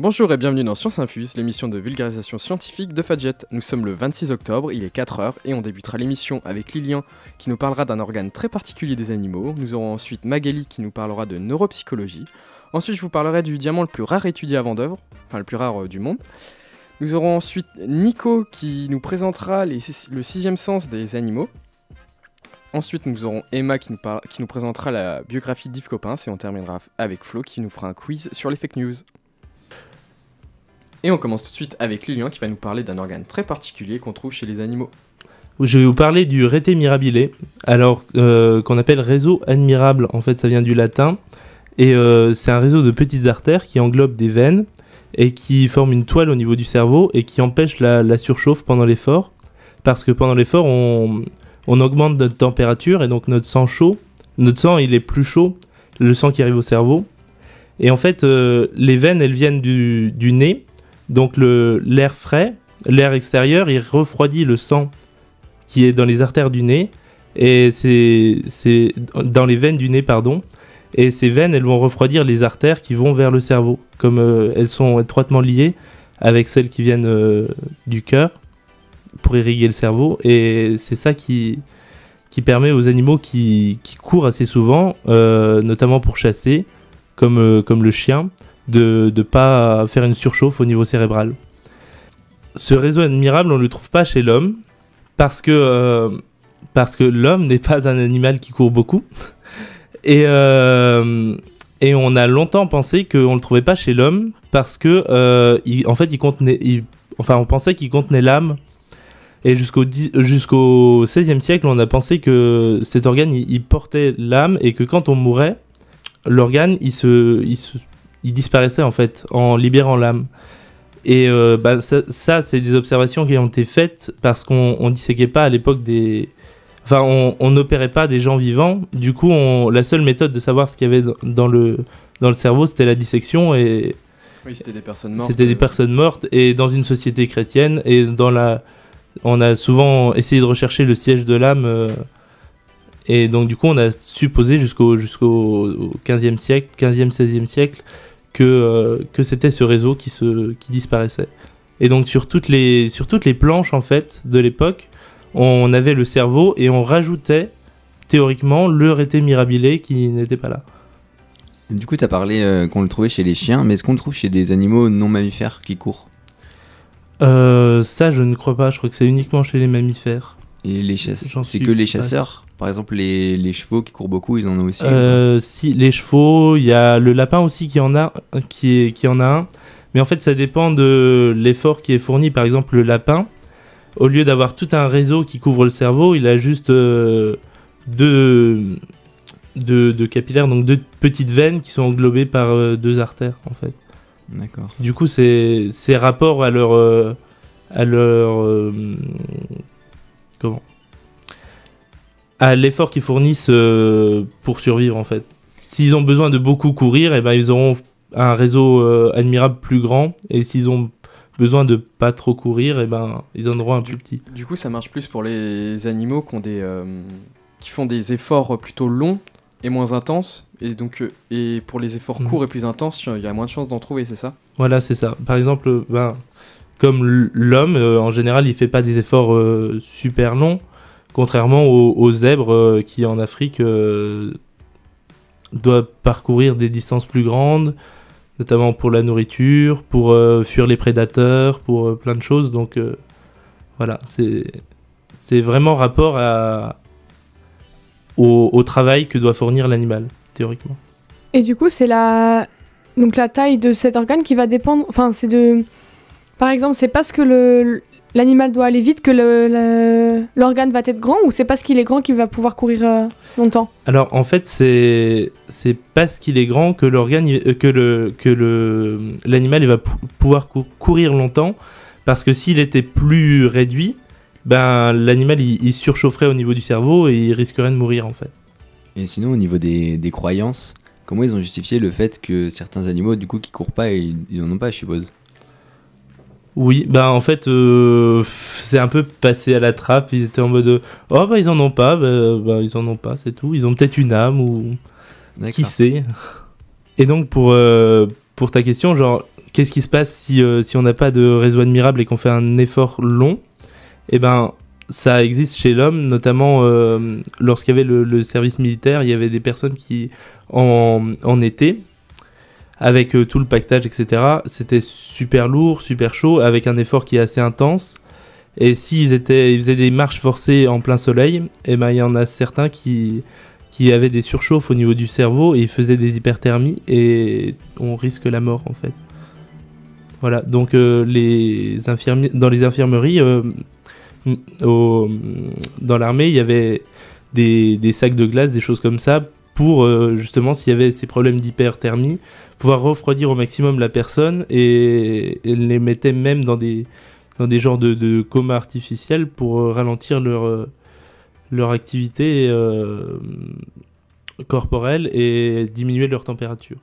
Bonjour et bienvenue dans Science Infuse, l'émission de vulgarisation scientifique de Fadjet. Nous sommes le 26 octobre, il est 4h et on débutera l'émission avec Lilian qui nous parlera d'un organe très particulier des animaux. Nous aurons ensuite Magali qui nous parlera de neuropsychologie. Ensuite je vous parlerai du diamant le plus rare étudié avant d'œuvre, enfin le plus rare du monde. Nous aurons ensuite Nico qui nous présentera le sixième sens des animaux. Ensuite, nous aurons Emma qui nous présentera la biographie d'Yves Coppens et on terminera avec Flo qui nous fera un quiz sur les fake news. Et on commence tout de suite avec Lilian qui va nous parler d'un organe très particulier qu'on trouve chez les animaux. Je vais vous parler du rete mirabile, alors qu'on appelle réseau admirable. En fait, ça vient du latin et c'est un réseau de petites artères qui englobent des veines et qui forment une toile au niveau du cerveau et qui empêche la surchauffe pendant l'effort. Parce que pendant l'effort, on augmente notre température et donc notre sang chaud. Notre sang, il est plus chaud, le sang qui arrive au cerveau. Et en fait, les veines, elles viennent du nez. Donc l'air frais, l'air extérieur, il refroidit le sang qui est dans les artères du nez. Et c'est dans les veines du nez, pardon. Et ces veines, elles vont refroidir les artères qui vont vers le cerveau. Comme elles sont étroitement liées avec celles qui viennent du cœur pour irriguer le cerveau. Et c'est ça qui permet aux animaux qui courent assez souvent, notamment pour chasser, comme le chien, de ne pas faire une surchauffe au niveau cérébral. Ce réseau admirable, on ne le trouve pas chez l'homme, parce que l'homme n'est pas un animal qui court beaucoup. Et on a longtemps pensé qu'on ne le trouvait pas chez l'homme, parce que on pensait qu'il contenait l'âme. Et jusqu'au XVIe siècle, on a pensé que cet organe, il portait l'âme, et que quand on mourait, l'organe, il disparaissait en fait, en libérant l'âme. Et ça, c'est des observations qui ont été faites parce qu'on disséquait pas à l'époque des... Enfin, on n'opérait pas des gens vivants. Du coup, la seule méthode de savoir ce qu'il y avait dans le cerveau, c'était la dissection. Et oui, c'était des personnes mortes. C'était des personnes mortes. Et dans une société chrétienne, et on a souvent essayé de rechercher le siège de l'âme. Et donc, du coup, on a supposé jusqu'au 15e siècle, 15e, 16e siècle, que c'était ce réseau qui disparaissait. Et donc, sur toutes les planches, en fait, de l'époque, on avait le cerveau et on rajoutait, théoriquement, le rete mirabile qui n'était pas là. Du coup, tu as parlé qu'on le trouvait chez les chiens, mais est-ce qu'on le trouve chez des animaux non mammifères qui courent ? Ça, je ne crois pas. Je crois que c'est uniquement chez les mammifères. Et les chasseurs, c'est que les chasseurs ? Par exemple, les chevaux qui courent beaucoup, ils en ont aussi Si, les chevaux, il y a le lapin aussi qui en a un. Mais en fait, ça dépend de l'effort qui est fourni. Par exemple, le lapin, au lieu d'avoir tout un réseau qui couvre le cerveau, il a juste deux capillaires, donc deux petites veines qui sont englobées par deux artères, en fait. D'accord. Du coup, c'est rapport à leur à l'effort qu'ils fournissent pour survivre, en fait. S'ils ont besoin de beaucoup courir, ils auront un réseau admirable plus grand, et s'ils ont besoin de pas trop courir, ils en auront un plus petit. Du coup, ça marche plus pour les animaux qui font des efforts plutôt longs et moins intenses, et pour les efforts courts et plus intenses, il y a moins de chances d'en trouver, c'est ça ? Voilà, c'est ça. Par exemple, comme l'homme, en général, il fait pas des efforts super longs, contrairement aux zèbres qui, en Afrique, doivent parcourir des distances plus grandes, notamment pour la nourriture, pour fuir les prédateurs, pour plein de choses. Donc, voilà, c'est vraiment rapport au travail que doit fournir l'animal, théoriquement. Et du coup, c'est la taille de cet organe qui va dépendre... Enfin, par exemple, c'est parce que l'animal doit aller vite que l'organe va être grand, ou c'est parce qu'il est grand qu'il va pouvoir courir longtemps ? Alors en fait, c'est parce qu'il est grand que l'animal il va pouvoir courir longtemps, parce que s'il était plus réduit, l'animal il surchaufferait au niveau du cerveau et il risquerait de mourir, en fait. Et sinon, au niveau des croyances, comment ils ont justifié le fait que certains animaux, du coup, qui courent pas, ils en ont pas, je suppose ? Oui, en fait, c'est un peu passé à la trappe. Ils étaient en mode ils en ont pas, ils en ont pas, c'est tout. Ils ont peut-être une âme ou D'accord. Qui sait. Et donc pour ta question, genre qu'est-ce qui se passe si on n'a pas de réseau admirable et qu'on fait un effort long? Eh ben, ça existe chez l'homme, notamment lorsqu'il y avait le service militaire, il y avait des personnes qui, en été, avec tout le pactage, etc., c'était super lourd, super chaud, avec un effort qui est assez intense. Et s'ils faisaient des marches forcées en plein soleil, eh ben, il y en a certains qui avaient des surchauffes au niveau du cerveau et ils faisaient des hyperthermies et on risque la mort en fait. Voilà, donc dans les infirmeries, dans l'armée, il y avait des sacs de glace, des choses comme ça, pour justement, s'il y avait ces problèmes d'hyperthermie, pouvoir refroidir au maximum la personne et les mettait même dans des genres de coma artificiel pour ralentir leur activité corporelle et diminuer leur température.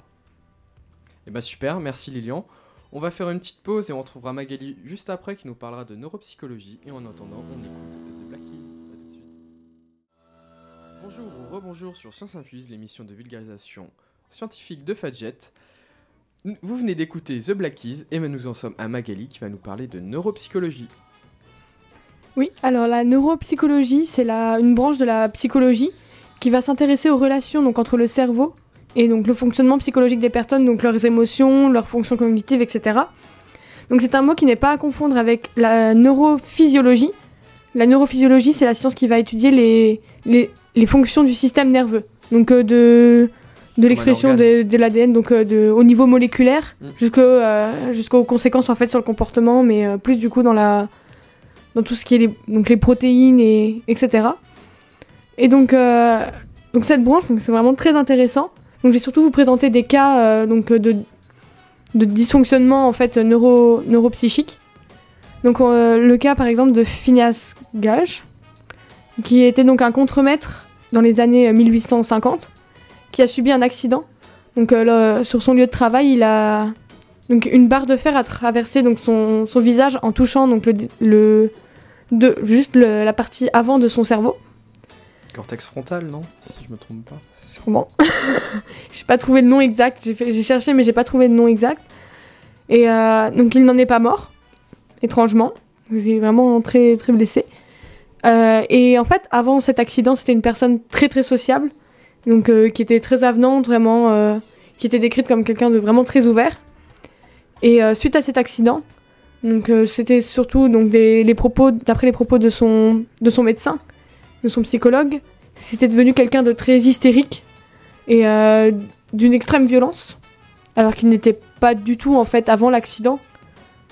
Eh ben super, merci Lilian. On va faire une petite pause et on retrouvera Magali juste après qui nous parlera de neuropsychologie. Et en attendant, on écoute The Black Keys. A tout de suite. Bonjour ou rebonjour sur Science Infuse, l'émission de vulgarisation scientifique de Fadjet. Vous venez d'écouter The Black Keys et nous en sommes à Magali qui va nous parler de neuropsychologie. Oui, alors la neuropsychologie, c'est une branche de la psychologie qui va s'intéresser aux relations donc, entre le cerveau et donc le fonctionnement psychologique des personnes, donc leurs émotions, leurs fonctions cognitives, etc. Donc c'est un mot qui n'est pas à confondre avec la neurophysiologie. La neurophysiologie, c'est la science qui va étudier les fonctions du système nerveux. Donc de l'expression de l'ADN, donc au niveau moléculaire, jusqu'aux conséquences en fait sur le comportement, mais plus du coup dans tout ce qui est les protéines, etc. Et donc cette branche, donc c'est vraiment très intéressant. Donc je vais surtout vous présenter des cas de dysfonctionnement en fait neuropsychique. Donc le cas par exemple de Phineas Gage, qui était donc un contremaître dans les années 1850, qui a subi un accident. Donc sur son lieu de travail, il a donc une barre de fer a traversé donc son visage en touchant donc la partie avant de son cerveau. Cortex frontal, non? Si je me trompe pas. Sûrement. J'ai pas trouvé le nom exact. J'ai cherché, mais j'ai pas trouvé le nom exact. Et donc il n'en est pas mort, étrangement. Il est vraiment très très blessé. Et en fait, avant cet accident, c'était une personne très très sociable, donc qui était très avenante, vraiment, qui était décrite comme quelqu'un de vraiment très ouvert. Et suite à cet accident, donc c'était surtout donc d'après les propos de son médecin, de son psychologue, c'était devenu quelqu'un de très hystérique et d'une extrême violence, alors qu'il n'était pas du tout en fait avant l'accident.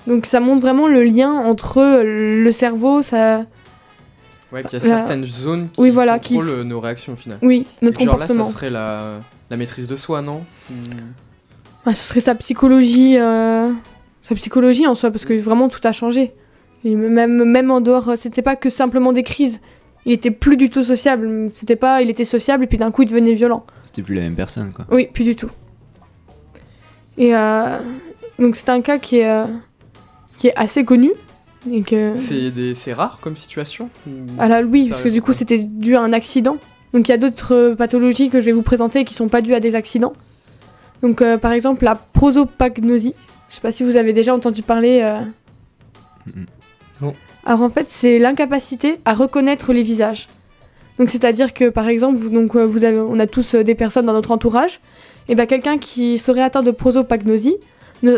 Donc ça montre vraiment le lien entre le cerveau, ça. Ouais, qu'il y a certaines zones qui contrôlent nos réactions au final. Oui, notre comportement. Genre là, ça serait la maîtrise de soi, non? Ce serait sa psychologie en soi, parce que vraiment tout a changé. Et même en dehors, c'était pas que simplement des crises. Il était plus du tout sociable. Il était sociable et puis d'un coup il devenait violent. C'était plus la même personne, quoi. Oui, plus du tout. Et donc c'est un cas qui est assez connu. C'est rare comme situation? Alors oui, parce que du coup c'était dû à un accident. Donc il y a d'autres pathologies que je vais vous présenter qui sont pas dues à des accidents. Donc par exemple la prosopagnosie. Je sais pas si vous avez déjà entendu parler. Non. Alors en fait c'est l'incapacité à reconnaître les visages. Donc c'est-à-dire que par exemple on a tous des personnes dans notre entourage. Et quelqu'un qui serait atteint de prosopagnosie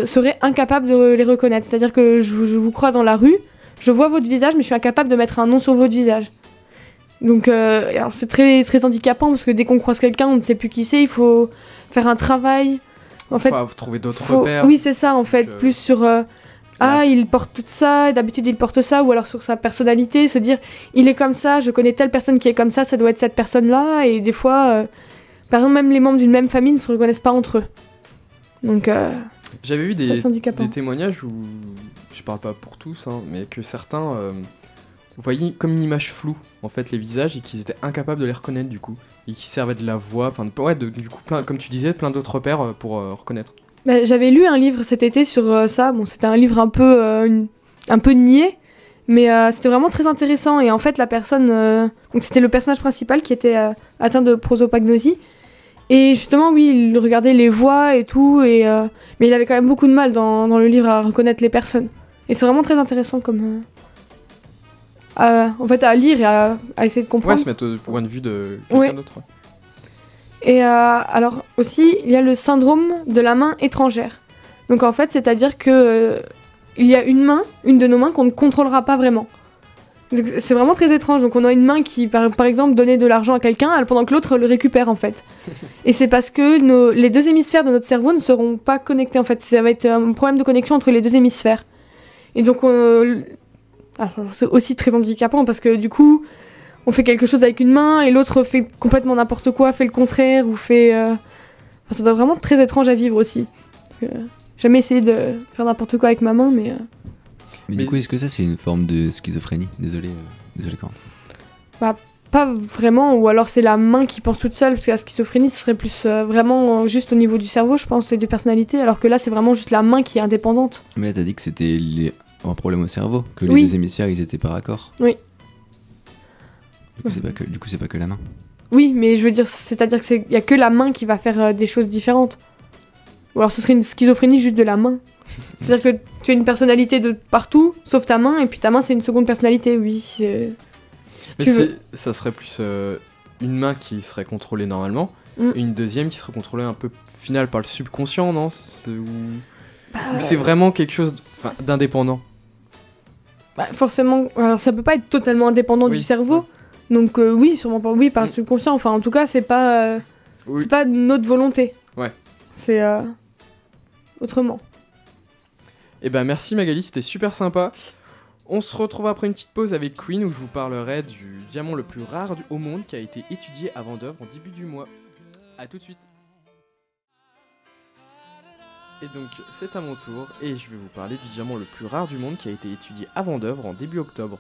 serait incapable de les reconnaître. C'est-à-dire que je vous croise dans la rue, je vois votre visage, mais je suis incapable de mettre un nom sur votre visage. Donc alors c'est très, très handicapant, parce que dès qu'on croise quelqu'un, on ne sait plus qui c'est, il faut faire un travail. En fait, faut trouver d'autres repères. Oui, c'est ça, en fait. Plus sur... il porte ça, d'habitude il porte ça, ou alors sur sa personnalité, se dire, il est comme ça, je connais telle personne qui est comme ça doit être cette personne-là, et des fois, par exemple, même les membres d'une même famille ne se reconnaissent pas entre eux. Donc... J'avais vu des témoignages où, je parle pas pour tous, mais que certains voyaient comme une image floue en fait les visages et qu'ils étaient incapables de les reconnaître du coup, et qui servaient de la voix, du coup comme tu disais, plein d'autres repères pour reconnaître. J'avais lu un livre cet été sur ça. Bon, c'était un livre un peu niais, mais c'était vraiment très intéressant. Et en fait la personne, donc c'était le personnage principal qui était atteint de prosopagnosie. Et justement, oui, il regardait les voix et tout, mais il avait quand même beaucoup de mal dans le livre à reconnaître les personnes. Et c'est vraiment très intéressant comme... en fait, à lire et à essayer de Ouais, comprendre. se mettre au point de vue de quelqu'un Ouais. d'autre. Et alors aussi, il y a le syndrome de la main étrangère. Donc en fait, c'est-à-dire que il y a une de nos mains qu'on ne contrôlera pas vraiment. Donc, c'est vraiment très étrange. Donc on a une main qui, par exemple, donnait de l'argent à quelqu'un pendant que l'autre le récupère en fait. Et c'est parce que les deux hémisphères de notre cerveau ne seront pas connectés en fait. Ça va être un problème de connexion entre les deux hémisphères. Et donc c'est aussi très handicapant parce que du coup, on fait quelque chose avec une main et l'autre fait complètement n'importe quoi, fait le contraire ou fait... ça doit être vraiment très étrange à vivre aussi. Parce que j'ai jamais essayé de faire n'importe quoi avec ma main, mais... Mais Mais- du coup, est-ce que ça, c'est une forme de schizophrénie? Désolé, Corentin. Pas vraiment, ou alors c'est la main qui pense toute seule, parce que la schizophrénie, ce serait plus vraiment juste au niveau du cerveau, je pense, les deux personnalités, alors que là, c'est vraiment juste la main qui est indépendante. Mais là, t'as dit que c'était un problème au cerveau, que les Oui. deux hémisphères, ils étaient pas raccords. Oui. Du coup, c'est pas que la main. Oui, mais je veux dire, c'est-à-dire qu'il y a que la main qui va faire des choses différentes. Ou alors ce serait une schizophrénie juste de la main. C'est-à-dire que tu as une personnalité de partout, sauf ta main, et puis ta main, c'est une seconde personnalité, oui. Si Mais tu veux. ça serait plus une main qui serait contrôlée normalement, Mm. et une deuxième qui serait contrôlée un peu final par le subconscient, non? Ou Bah, c'est vraiment quelque chose d'indépendant. Forcément, alors ça peut pas être totalement indépendant Oui. du cerveau. Donc oui, sûrement pas. Oui, par le Mm. subconscient. Enfin, en tout cas, c'est pas Oui. c'est pas notre volonté. Ouais. C'est autrement. Eh ben merci Magali, c'était super sympa. On se retrouve après une petite pause avec Queen où je vous parlerai du diamant le plus rare au monde qui a été étudié avant d'œuvre en début du mois. A tout de suite. Et donc c'est à mon tour et je vais vous parler du diamant le plus rare du monde qui a été étudié avant d'œuvre en début octobre.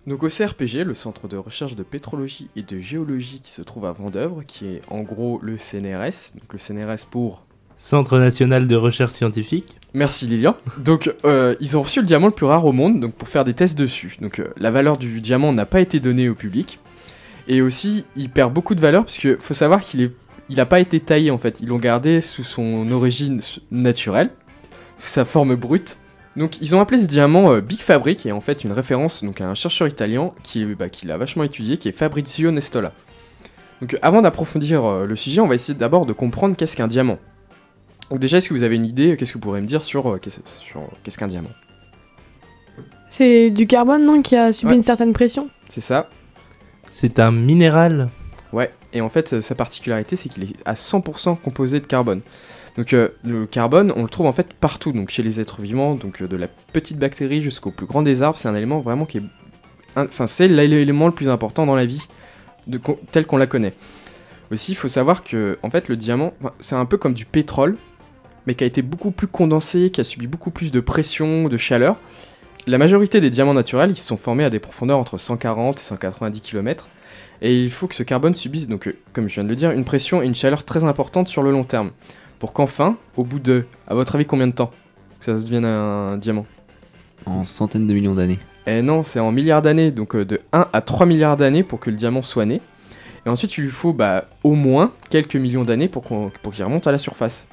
Donc au CRPG, le centre de recherche de pétrologie et de géologie qui se trouve à Vendeuvre, qui est en gros le CNRS, donc le CNRS pour... Centre national de recherche scientifique. Merci Lilian. Donc ils ont reçu le diamant le plus rare au monde donc pour faire des tests dessus. Donc la valeur du diamant n'a pas été donnée au public. Et aussi il perd beaucoup de valeur parce qu'il faut savoir qu'il n'a pas été taillé en fait. Ils l'ont gardé sous son origine naturelle, sous sa forme brute. Donc ils ont appelé ce diamant Big Fabric et en fait une référence donc, à un chercheur italien qui l'a vachement étudié, qui est Fabrizio Nestola. Donc avant d'approfondir le sujet, on va essayer d'abord de comprendre qu'est-ce qu'un diamant. Donc déjà, est-ce que vous avez une idée, qu'est-ce que vous pourrez me dire sur qu'est-ce qu'un diamant? C'est du carbone, non, qui a subi Ouais. une certaine pression. C'est ça. C'est un minéral. Ouais, et en fait, sa particularité, c'est qu'il est à 100% composé de carbone. Donc le carbone, on le trouve en fait partout, donc chez les êtres vivants, donc de la petite bactérie jusqu'au plus grand des arbres, c'est un élément vraiment qui est... Enfin, c'est l'élément le plus important dans la vie, tel qu'on la connaît. Aussi, il faut savoir que, en fait, le diamant, c'est un peu comme du pétrole, mais qui a été beaucoup plus condensé, qui a subi beaucoup plus de pression, de chaleur. La majorité des diamants naturels, ils se sont formés à des profondeurs entre 140 et 190 km, et il faut que ce carbone subisse, donc, comme je viens de le dire, une pression et une chaleur très importante sur le long terme, pour qu'enfin, au bout de, à votre avis, combien de temps que ça devienne un diamant? En centaines de millions d'années. Eh non, c'est en milliards d'années, donc de 1 à 3 milliards d'années pour que le diamant soit né. Et ensuite, il lui faut au moins quelques millions d'années pour qu'il remonte à la surface.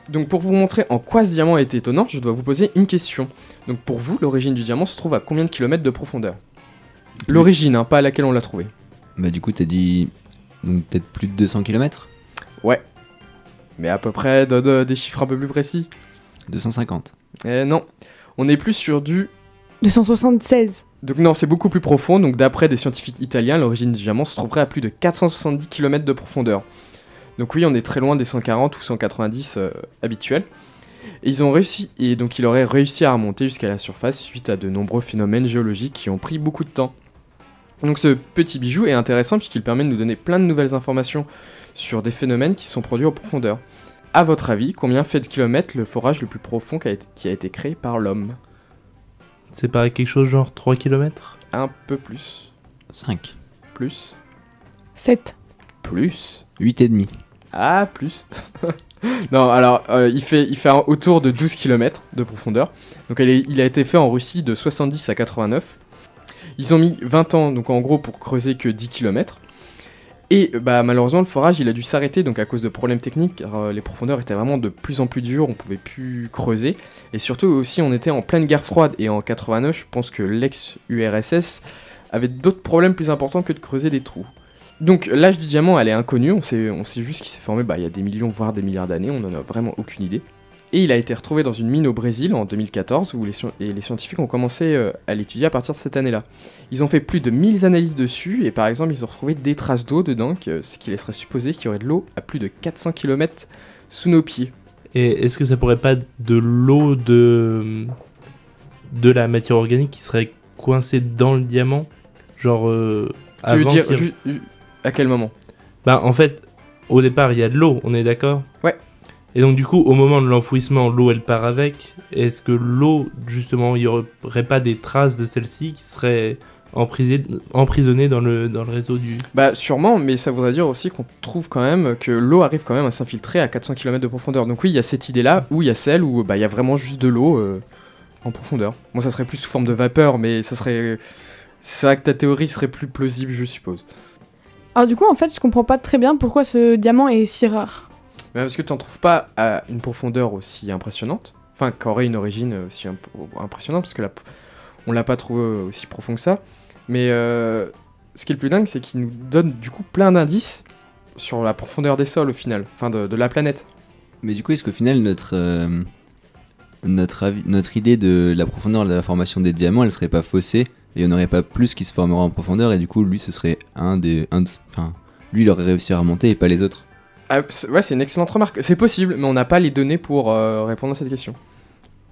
Donc pour vous montrer en quoi ce diamant est étonnant, je dois vous poser une question. Donc pour vous, l'origine du diamant se trouve à combien de kilomètres de profondeur? L'origine, hein, pas à laquelle on l'a trouvé. Bah du coup, t'as dit donc peut-être plus de 200 km? Ouais. Mais à peu près des chiffres un peu plus précis. 250. Eh non, on est plus sur du... 276. Donc non, c'est beaucoup plus profond, donc d'après des scientifiques italiens, l'origine du diamant se trouverait à plus de 470 km de profondeur. Donc oui, on est très loin des 140 ou 190 habituels. Et ils ont réussi, et donc il aurait réussi à remonter jusqu'à la surface suite à de nombreux phénomènes géologiques qui ont pris beaucoup de temps. Donc ce petit bijou est intéressant puisqu'il permet de nous donner plein de nouvelles informations sur des phénomènes qui sont produits en profondeur. A votre avis, combien fait de kilomètres le forage le plus profond qui a été créé par l'homme? C'est pas quelque chose genre 3 km? Un peu plus. 5. Plus. 7. Plus. 8,5. Ah, plus. Non, alors, il fait autour de 12 km de profondeur. Donc, il a été fait en Russie de 70 à 89. Ils ont mis 20 ans, donc en gros, pour creuser que 10 km. Et malheureusement, le forage, il a dû s'arrêter donc à cause de problèmes techniques, car les profondeurs étaient vraiment de plus en plus dures, on pouvait plus creuser. Et surtout aussi, on était en pleine guerre froide, et en 89, je pense que l'ex-URSS avait d'autres problèmes plus importants que de creuser des trous. Donc l'âge du diamant, elle est inconnue, on sait juste qu'il s'est formé il y a des millions, voire des milliards d'années, on n'en a vraiment aucune idée. Et il a été retrouvé dans une mine au Brésil en 2014, où les scientifiques ont commencé à l'étudier à partir de cette année-là. Ils ont fait plus de 1000 analyses dessus, et par exemple, ils ont retrouvé des traces d'eau dedans, ce qui laisserait supposer qu'il y aurait de l'eau à plus de 400 km sous nos pieds. Et est-ce que ça pourrait pas être de l'eau de la matière organique qui serait coincée dans le diamant? Genre, Tu veux avant dire, qu'il- à quel moment? En fait, au départ, il y a de l'eau, on est d'accord? Ouais. Et donc, du coup, au moment de l'enfouissement, l'eau, elle part avec. Est-ce que l'eau, justement, il n'y aurait pas des traces de celle-ci qui seraient emprisonnées dans le réseau du... Sûrement, mais ça voudrait dire aussi qu'on trouve quand même que l'eau arrive quand même à s'infiltrer à 400 km de profondeur. Donc oui, il y a cette idée-là, où il y a celle où il y a vraiment juste de l'eau en profondeur. Bon, ça serait plus sous forme de vapeur, mais ça serait... C'est vrai que ta théorie serait plus plausible, je suppose. Alors du coup, en fait, je comprends pas très bien pourquoi ce diamant est si rare. Parce que tu n'en trouves pas à une profondeur aussi impressionnante, enfin, qu'aurait une origine aussi impressionnante, parce que là, on l'a pas trouvé aussi profond que ça. Mais ce qui est le plus dingue, c'est qu'il nous donne du coup plein d'indices sur la profondeur des sols au final, enfin de la planète. Mais du coup, est-ce qu'au final, notre idée de la profondeur de la formation des diamants, elle serait pas faussée, et il n'y en aurait pas plus qui se formera en profondeur, et du coup, lui, ce serait lui, il aurait réussi à remonter et pas les autres. Ouais, c'est une excellente remarque. C'est possible, mais on n'a pas les données pour répondre à cette question.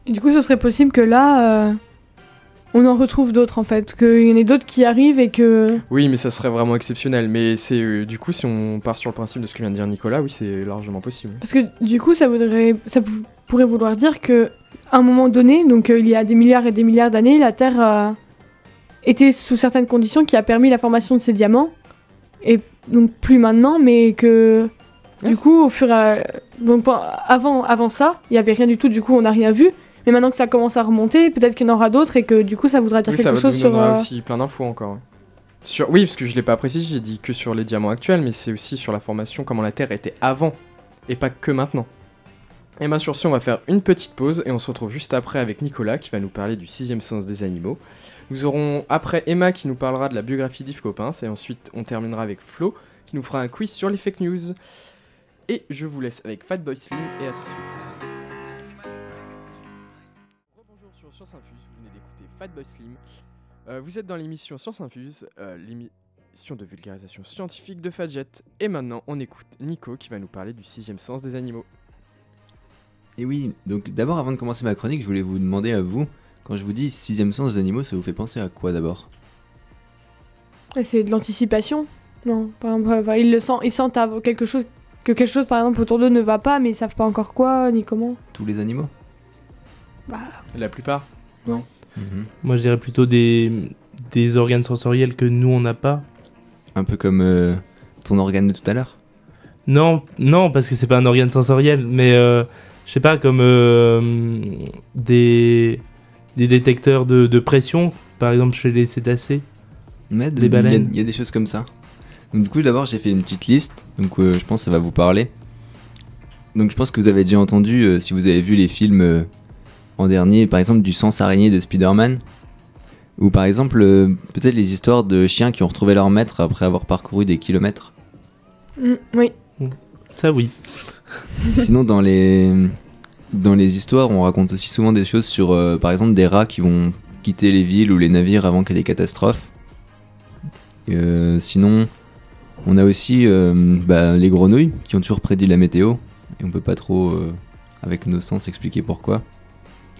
Et du coup, ce serait possible que là, on en retrouve d'autres en fait, qu'il y en ait d'autres qui arrivent et que... Oui, mais ça serait vraiment exceptionnel. Mais c'est du coup, si on part sur le principe de ce que vient de dire Nicolas, oui, c'est largement possible. Parce que du coup, ça pourrait vouloir dire que à un moment donné, donc il y a des milliards et des milliards d'années, la Terre était sous certaines conditions qui a permis la formation de ces diamants. Et donc plus maintenant, mais que... Du coup, au fur et à... Donc, avant ça, il n'y avait rien du tout, du coup, on n'a rien vu. Mais maintenant que ça commence à remonter, peut-être qu'il y en aura d'autres et que du coup, ça voudra dire Oui, quelque chose ça sur... donnera aussi plein d'infos encore. Oui, parce que je l'ai pas précisé, j'ai dit que sur les diamants actuels, mais c'est aussi sur la formation, comment la Terre était avant, et pas que maintenant. Et bien sur ce, on va faire une petite pause, et on se retrouve juste après avec Nicolas, qui va nous parler du 6e sens des animaux. Nous aurons après Emma, qui nous parlera de la biographie d'Yves Coppens, et ensuite on terminera avec Flo, qui nous fera un quiz sur les fake news. Et je vous laisse avec Fatboy Slim, et à tout de suite. Rebonjour sur Science Infuse, vous venez d'écouter Fatboy Slim. Vous êtes dans l'émission Science Infuse, l'émission de vulgarisation scientifique de Fadjet. Et maintenant, on écoute Nico qui va nous parler du 6e sens des animaux. Et oui, donc d'abord, avant de commencer ma chronique, je voulais vous demander à vous, quand je vous dis 6e sens des animaux, ça vous fait penser à quoi d'abord? C'est de l'anticipation. Non, par exemple, ils sentent quelque chose par exemple autour d'eux ne va pas, mais ils savent pas encore quoi ni comment. Tous les animaux? La plupart. Mhm. Moi, je dirais plutôt des organes sensoriels que nous, on n'a pas. Un peu comme ton organe de tout à l'heure? Non, parce que c'est pas un organe sensoriel, mais je sais pas, comme des détecteurs de pression, par exemple chez les cétacés. Mais Les baleines. il y a des choses comme ça. Donc du coup, d'abord, j'ai fait une petite liste, donc je pense que ça va vous parler. Donc je pense que vous avez déjà entendu, si vous avez vu les films en dernier, par exemple du sens araignée de Spider-Man, ou par exemple peut-être les histoires de chiens qui ont retrouvé leur maître après avoir parcouru des kilomètres. Oui. Ça, oui. Sinon, dans les histoires, on raconte aussi souvent des choses sur, par exemple, des rats qui vont quitter les villes ou les navires avant qu'il y ait des catastrophes. Sinon, on a aussi les grenouilles qui ont toujours prédit la météo, et on peut pas trop, avec nos sens, expliquer pourquoi.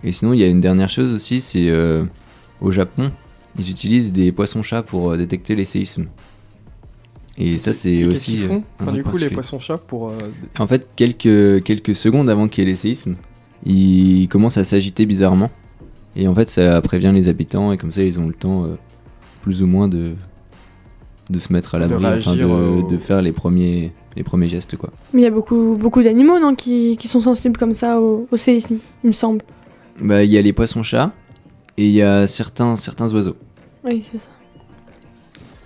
Et sinon, il y a une dernière chose aussi, c'est au Japon, ils utilisent des poissons-chats pour détecter les séismes. Et ça, c'est Qu'est-ce aussi. qu'ils font un enfin, truc du coup, les particulier. poissons-chats pour... En fait, quelques secondes avant qu'il y ait les séismes, ils commencent à s'agiter bizarrement. Et en fait, ça prévient les habitants, et comme ça, ils ont le temps, plus ou moins, de se mettre à l'abri, de faire les premiers gestes, quoi. Mais il y a beaucoup d'animaux, non, qui sont sensibles comme ça au séisme, il me semble. Bah, il y a les poissons-chats, et il y a certains oiseaux. Oui, c'est ça.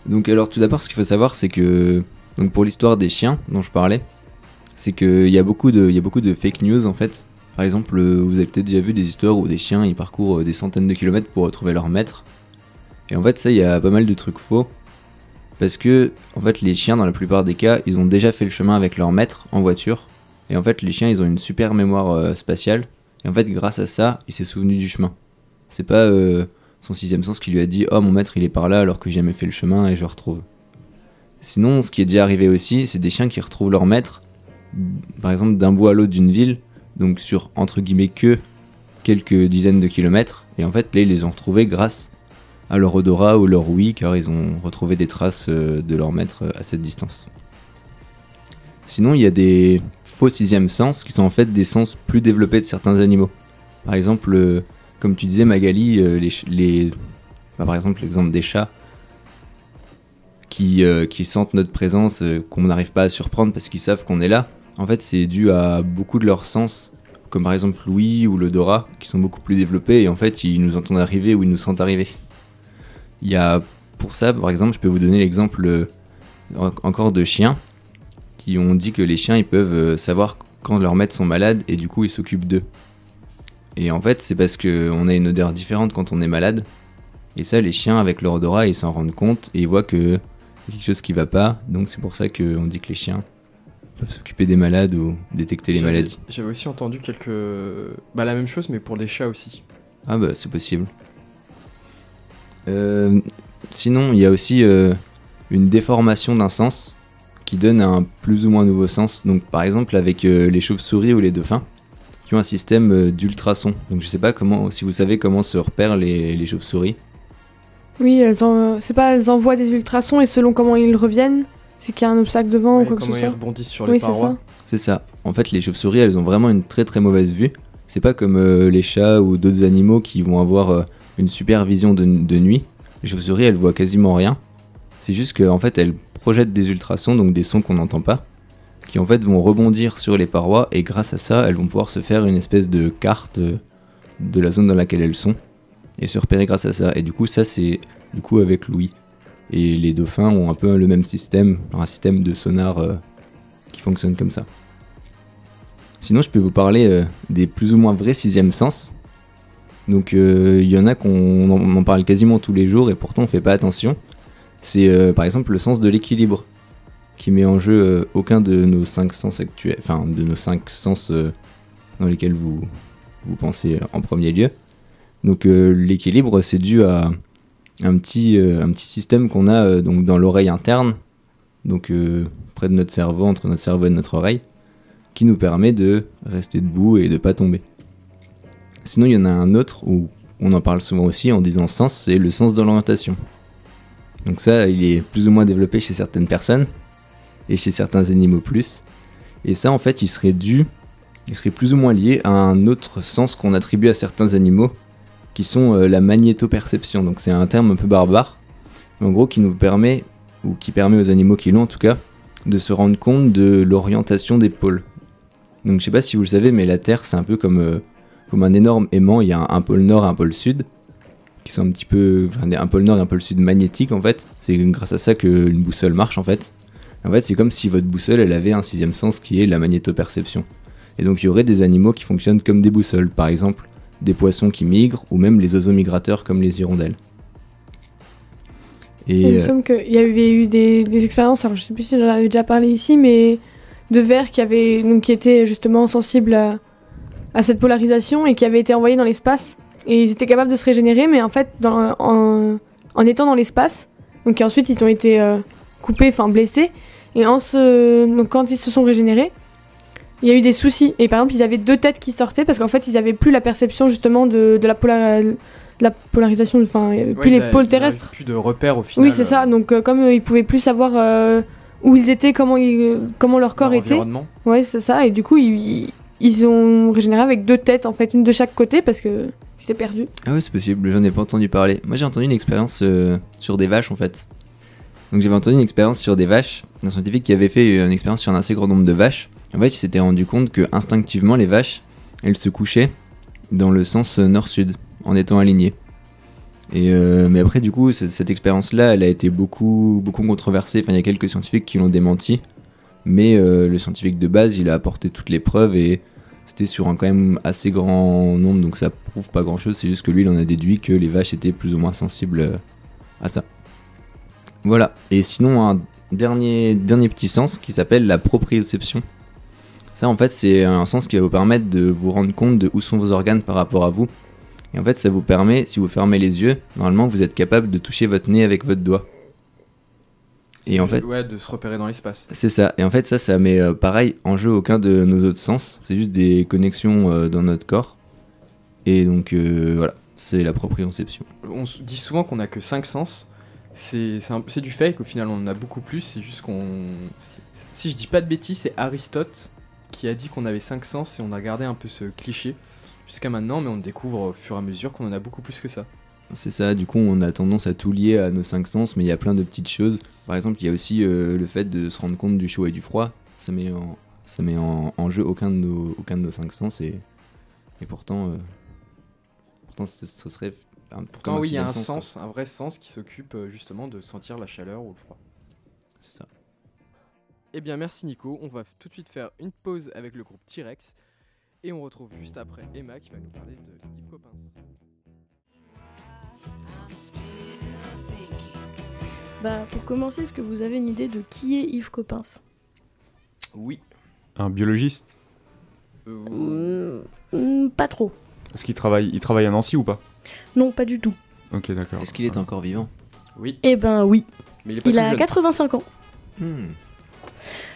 Donc alors tout d'abord, ce qu'il faut savoir, c'est que Donc pour l'histoire des chiens dont je parlais, c'est qu'il y a beaucoup de fake news en fait. Par exemple, vous avez peut-être déjà vu des histoires où des chiens ils parcourent des centaines de kilomètres pour retrouver leur maître. Et en fait ça, il y a pas mal de trucs faux. Parce que en fait les chiens dans la plupart des cas, ils ont déjà fait le chemin avec leur maître en voiture. Et en fait les chiens ils ont une super mémoire spatiale. Et en fait grâce à ça, il s'est souvenu du chemin. C'est pas son sixième sens qui lui a dit « Oh mon maître il est par là alors que j'ai jamais fait le chemin et je le retrouve ». Sinon, ce qui est déjà arrivé aussi, c'est des chiens qui retrouvent leur maître, par exemple d'un bout à l'autre d'une ville, donc sur entre guillemets que quelques dizaines de kilomètres, et en fait là ils les ont retrouvés grâce à leur odorat ou leur ouïe, car ils ont retrouvé des traces de leur maître à cette distance. Sinon, il y a des faux sixième sens qui sont en fait des sens plus développés de certains animaux. Par exemple, comme tu disais Magali, par exemple l'exemple des chats, qui sentent notre présence, qu'on n'arrive pas à surprendre parce qu'ils savent qu'on est là. En fait, c'est dû à beaucoup de leurs sens, comme par exemple l'ouïe ou l'odorat, qui sont beaucoup plus développés et en fait, ils nous entendent arriver ou ils nous sentent arriver. Il y a, pour ça, par exemple, je peux vous donner l'exemple encore de chiens, qui ont dit que les chiens, ils peuvent savoir quand leurs maîtres sont malades et du coup, ils s'occupent d'eux. Et en fait, c'est parce qu'on a une odeur différente quand on est malade. Et ça, les chiens, avec leur odorat, ils s'en rendent compte et ils voient que y a quelque chose qui va pas, donc c'est pour ça qu'on dit que les chiens peuvent s'occuper des malades ou détecter les maladies. J'avais aussi entendu la même chose, mais pour les chats aussi. Ah bah c'est possible. Sinon, il y a aussi une déformation d'un sens qui donne un plus ou moins nouveau sens. Donc par exemple avec les chauves-souris ou les dauphins, qui ont un système d'ultrasons. Donc je sais pas si vous savez comment se repèrent les chauves-souris. Oui, elles envoient des ultrasons et selon comment ils reviennent, c'est qu'il y a un obstacle devant ou quoi que ce soit. Comment ils rebondissent sur les parois. C'est ça. En fait, les chauves-souris, elles ont vraiment une très très mauvaise vue. C'est pas comme les chats ou d'autres animaux qui vont avoir une super vision de nuit. Les chauves-souris, elles voient quasiment rien. C'est juste qu'en fait, elles projettent des ultrasons, donc des sons qu'on n'entend pas, qui en fait vont rebondir sur les parois et grâce à ça, elles vont pouvoir se faire une espèce de carte de la zone dans laquelle elles sont et se repérer grâce à ça. Et du coup, ça c'est du coup avec l'ouïe. Et les dauphins ont un peu le même système, un système de sonar qui fonctionne comme ça. Sinon, je peux vous parler des plus ou moins vrais sixième sens. Donc, il y en a qu'on en parle quasiment tous les jours et pourtant on fait pas attention. C'est par exemple le sens de l'équilibre, qui met en jeu aucun de nos 5 sens actuels, enfin de nos 5 sens dans lesquels vous pensez en premier lieu. Donc l'équilibre, c'est dû à un petit système qu'on a donc dans l'oreille interne, donc près de notre cerveau, entre notre cerveau et notre oreille, qui nous permet de rester debout et de pas tomber. Sinon, il y en a un autre où on en parle souvent aussi en disant sens, c'est le sens de l'orientation. Donc ça, il est plus ou moins développé chez certaines personnes et chez certains animaux plus. Et ça, en fait, il serait plus ou moins lié à un autre sens qu'on attribue à certains animaux, qui sont la magnétoperception. Donc c'est un terme un peu barbare, mais en gros qui nous permet, ou qui permet aux animaux qui l'ont en tout cas, de se rendre compte de l'orientation des pôles. Donc je sais pas si vous le savez, mais la Terre c'est un peu comme un énorme aimant. Il y a un pôle nord et un pôle sud, qui sont un pôle nord et un pôle sud magnétique en fait. C'est grâce à ça qu'une boussole marche en fait. En fait c'est comme si votre boussole elle avait un sixième sens qui est la magnétoperception. Et donc il y aurait des animaux qui fonctionnent comme des boussoles, par exemple des poissons qui migrent, ou même les oiseaux migrateurs comme les hirondelles. Et il me semble qu'il y avait eu des expériences, alors je sais plus si j'en avais déjà parlé ici, mais de vers qui étaient justement sensibles à cette polarisation et qui avaient été envoyés dans l'espace. Et ils étaient capables de se régénérer, mais en fait, en étant dans l'espace, donc ensuite ils ont été coupés, enfin blessés, et donc quand ils se sont régénérés, il y a eu des soucis. Et par exemple, ils avaient 2 têtes qui sortaient parce qu'en fait, ils avaient plus la perception justement de la polarisation, enfin, il n'y avait plus les pôles terrestres. Plus de repères au final. Oui, c'est ça. Donc, comme ils pouvaient plus savoir où ils étaient, comment leur corps était. Ouais, c'est ça. Et du coup, ils ont régénéré avec 2 têtes, en fait, une de chaque côté parce que c'était perdu. Ah ouais, c'est possible. J'en ai pas entendu parler. Moi, j'ai entendu une expérience sur des vaches, en fait. Donc, j'avais entendu une expérience sur des vaches, un scientifique qui avait fait une expérience sur un assez grand nombre de vaches. En fait, il s'était rendu compte que instinctivement, les vaches, elles se couchaient dans le sens nord-sud, en étant alignées. Mais après, du coup, cette expérience-là, elle a été beaucoup controversée. Enfin, il y a quelques scientifiques qui l'ont démenti. Mais le scientifique de base, il a apporté toutes les preuves et c'était sur un quand même assez grand nombre. Donc ça prouve pas grand-chose. C'est juste que lui, il en a déduit que les vaches étaient plus ou moins sensibles à ça. Voilà. Et sinon, un dernier petit sens qui s'appelle la proprioception. Ça, en fait, c'est un sens qui va vous permettre de vous rendre compte de où sont vos organes par rapport à vous. Et en fait, ça vous permet, si vous fermez les yeux, normalement, vous êtes capable de toucher votre nez avec votre doigt. Et en fait, ouais, de se repérer dans l'espace. c'est ça. Et en fait, ça met pareil en jeu aucun de nos autres sens. C'est juste des connexions dans notre corps. Et donc, voilà, c'est la proprioception. On se dit souvent qu'on a que 5 sens. C'est du fake, au final, on en a beaucoup plus. C'est juste qu'on. Si je dis pas de bêtises, c'est Aristote qui a dit qu'on avait 5 sens et on a gardé un peu ce cliché jusqu'à maintenant, mais on découvre au fur et à mesure qu'on en a beaucoup plus que ça. C'est ça, du coup on a tendance à tout lier à nos 5 sens, mais il y a plein de petites choses. Par exemple, il y a aussi le fait de se rendre compte du chaud et du froid. Ça met en jeu aucun de nos 5 sens et pourtant ce serait... Pourtant oui, il y a un vrai sens qui s'occupe justement de sentir la chaleur ou le froid. C'est ça. Eh bien merci Nico, on va tout de suite faire une pause avec le groupe T-Rex et on retrouve juste après Emma qui va nous parler de Yves Coppens. Bah, pour commencer, est-ce que vous avez une idée de qui est Yves Coppens ? Oui. Un biologiste ? Pas trop. Est-ce qu'il travaille à Nancy ou pas ? Non, pas du tout. Ok, d'accord. Est-ce qu'il est encore vivant ? Oui. Eh ben oui. Mais il est pas Il tout a jeune. 85 ans.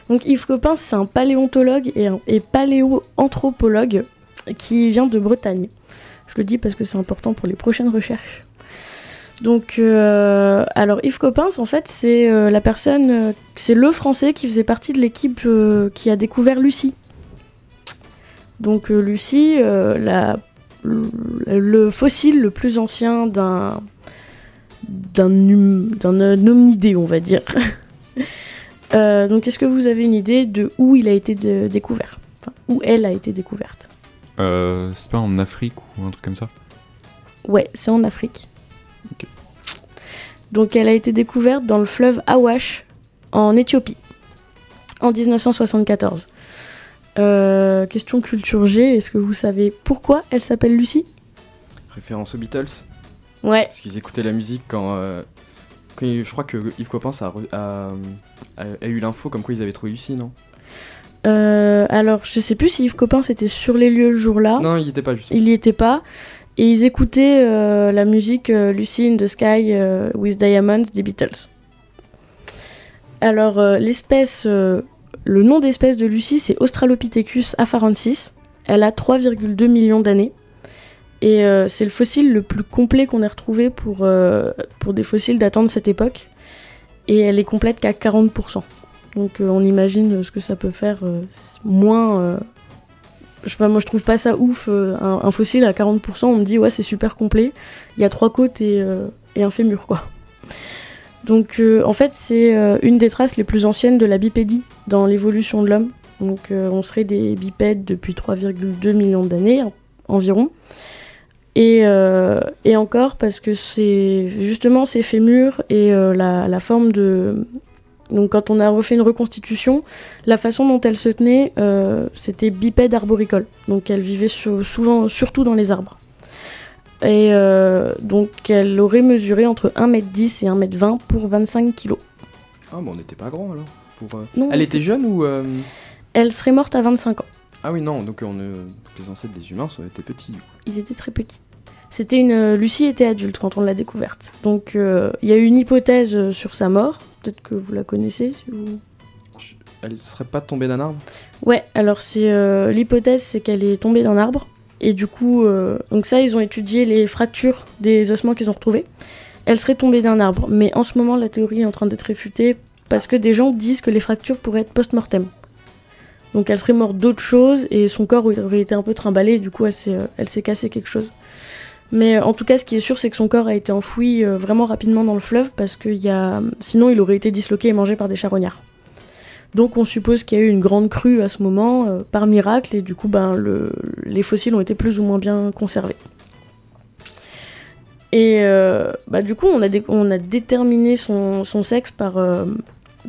Donc Yves Coppens, c'est un paléontologue et paléoanthropologue qui vient de Bretagne. Je le dis parce que c'est important pour les prochaines recherches. Donc, alors Yves Coppens, en fait, c'est c'est le Français qui faisait partie de l'équipe qui a découvert Lucie. Donc Lucie, le fossile le plus ancien d'un hominidé, on va dire. Donc, est-ce que vous avez une idée de où il a été découvert ? Enfin, où elle a été découverte ? C'est pas en Afrique ou un truc comme ça ? Ouais, c'est en Afrique. Ok. Donc, elle a été découverte dans le fleuve Awash, en Éthiopie, en 1974. Question culture G, est-ce que vous savez pourquoi elle s'appelle Lucie ? Référence aux Beatles. Ouais. Parce qu'ils écoutaient la musique quand je crois que Yves Coppens a eu l'info comme quoi ils avaient trouvé Lucie, non ? Alors, je sais plus si Yves Coppens était sur les lieux le jour-là. Non, il y était pas juste. Il y était pas. Et ils écoutaient la musique Lucy in the Sky with Diamonds des Beatles. Alors, le nom d'espèce de Lucie, c'est Australopithecus afarensis. Elle a 3,2 millions d'années. Et c'est le fossile le plus complet qu'on ait retrouvé pour des fossiles datant de cette époque. Et elle est complète qu'à 40%. Donc on imagine ce que ça peut faire moins... je sais pas, moi je trouve pas ça ouf. Un fossile à 40%, on me dit ouais c'est super complet. Il y a 3 côtes et un fémur quoi. Donc en fait c'est une des traces les plus anciennes de la bipédie dans l'évolution de l'homme. Donc on serait des bipèdes depuis 3,2 millions d'années environ. Et encore parce que c'est justement ces fémurs et la forme de... Donc quand on a refait une reconstitution, la façon dont elle se tenait, c'était bipède arboricole. Donc elle vivait surtout dans les arbres. Et donc elle aurait mesuré entre 1m10 et 1m20 pour 25 kg. Ah bon, on n'était pas grand alors. Non, Elle était jeune ou... Elle serait morte à 25 ans. Ah oui, non, donc les ancêtres des humains étaient petits. Ils étaient très petits. Lucie était adulte quand on l'a découverte. Donc il y a eu une hypothèse sur sa mort. Peut-être que vous la connaissez. Si vous... Elle serait pas tombée d'un arbre ? Ouais, alors l'hypothèse c'est qu'elle est tombée d'un arbre. Et du coup, donc ça, ils ont étudié les fractures des ossements qu'ils ont retrouvés. Elle serait tombée d'un arbre. Mais en ce moment, la théorie est en train d'être réfutée parce que des gens disent que les fractures pourraient être post-mortem. Donc elle serait morte d'autre chose et son corps aurait été un peu trimballé. Et du coup, elle s'est cassé quelque chose. Mais en tout cas, ce qui est sûr, c'est que son corps a été enfoui vraiment rapidement dans le fleuve parce que sinon, il aurait été disloqué et mangé par des charognards. Donc on suppose qu'il y a eu une grande crue à ce moment, par miracle, et du coup, les fossiles ont été plus ou moins bien conservés. Et du coup, on a déterminé son sexe par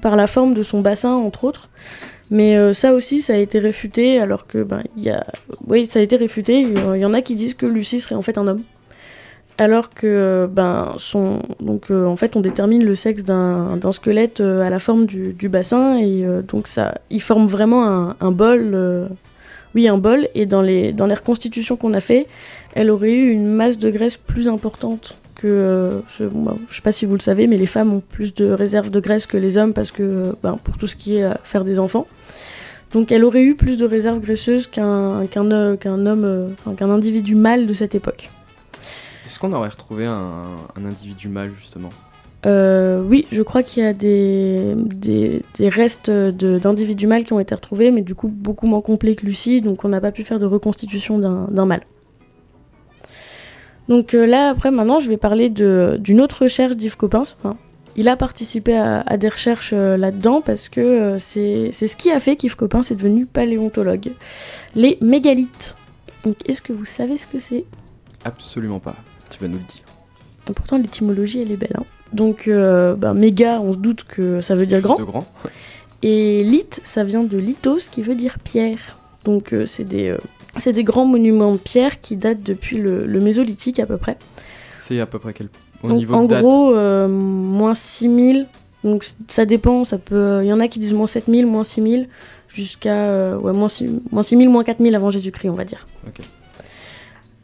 la forme de son bassin, entre autres. Mais ça aussi, ça a été réfuté, alors que oui, ça a été réfuté. Il y en a qui disent que Lucie serait en fait un homme. Alors que en fait, on détermine le sexe d'un squelette à la forme du bassin, et donc ça, il forme vraiment un bol. Oui, un bol. Et dans les reconstitutions qu'on a fait, elle aurait eu une masse de graisse plus importante que. Je sais pas si vous le savez, mais les femmes ont plus de réserves de graisse que les hommes parce que pour tout ce qui est faire des enfants. Donc elle aurait eu plus de réserves graisseuses qu'un individu mâle de cette époque. Est-ce qu'on aurait retrouvé un individu mâle, justement ? Oui, je crois qu'il y a des restes d'individus mâles qui ont été retrouvés, mais du coup beaucoup moins complets que Lucie, donc on n'a pas pu faire de reconstitution d'un mâle. Donc là, après, maintenant, je vais parler d'une autre recherche d'Yves Coppens. Enfin, il a participé à des recherches là-dedans parce que c'est ce qui a fait qu'Yves Coppens est devenu paléontologue. Les mégalithes. Donc, est-ce que vous savez ce que c'est ? Absolument pas, tu vas nous le dire. Et pourtant, l'étymologie, elle est belle. Hein. Donc, méga, on se doute que ça veut dire grand. De grand. Et lith, ça vient de lithos, qui veut dire pierre. Donc, c'est des grands monuments de pierre qui datent depuis le Mésolithique à peu près. C'est à peu près quel Donc, niveau en de date ? gros, moins 6000. Donc ça dépend, il y en a qui disent moins 7000, moins 6000, jusqu'à moins 6000, moins 4000 avant Jésus-Christ, on va dire. Ok.